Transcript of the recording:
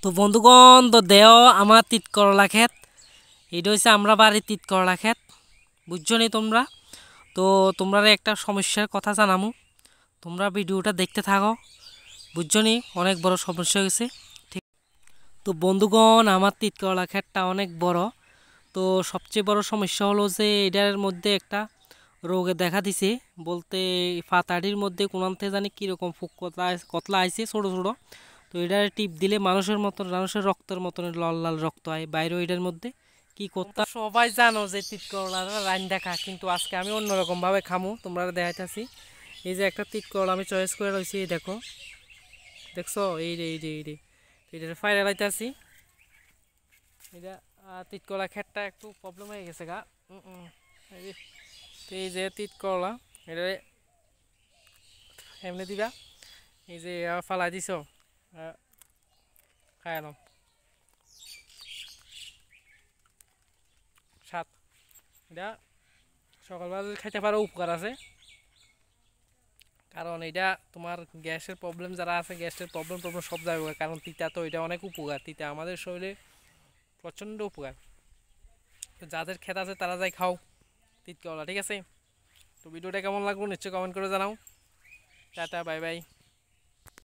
তো বন্ধুগণ তো দেও আমার তিত করলা ক্ষেত এটা হচ্ছে আমরা বাড়ির তিত করলা ক্ষেত বুঝছো নি তোমরা। তো তোমরা একটা সমস্যার কথা জানামু, তোমরা ভিডিওটা দেখতে থাকো, বুঝছো নি অনেক বড় সমস্যা হয়েছে। ঠিক, তো বন্ধুগণ আমার তিত করলা ক্ষেতটা অনেক বড়। তো সবচেয়ে বড় সমস্যা হলো যে এটার মধ্যে একটা রোগে দেখা দিছে, বলতে পাতাটির মধ্যে কোনান থেকে জানি কীরকম ফুক কতলা কতলা আইছে ছোটো ছোটো। তো এটার টিপ দিলে মানুষের মতন, মানুষের রক্তের মতন লাল লাল রক্ত হয় বাইরেও এটার মধ্যে। কি করতে সবাই জানো যে তিত করলা রান দেখা, কিন্তু আজকে আমি অন্যরকমভাবে খামু, তোমরা দেখাইতেছি। এই যে একটা তিত করলা আমি চয়েস করে রয়েছি, এই দেখো, দেখছো, এই রে এটা ফাইনাল আইতেছি। এটা তিত করলা ক্ষেতটা একটু প্রবলেম হয়ে গেছে গা। এই যে এই যে তিত করলা এটা এমনি দিবা, এই যে ফালাই দিছ, খাই আনো সাত, এটা সকালবেলা যদি খাইতে পারো উপকার আছে, কারণ এটা তোমার গ্যাসের প্রবলেম যারা আছে, গ্যাসের প্রবলেম প্রবলেম সব যাবে, কারণ তিতা তো এটা অনেক উপকার, তিতা আমাদের শরীরে প্রচণ্ড উপকার। তো যাদের ক্ষেত আছে তারা যাই খাও তিত করলা, ঠিক আছে। তো ভিডিওটা কেমন লাগলো নিশ্চয়ই কমেন্ট করে জানাও। Tata, bye bye.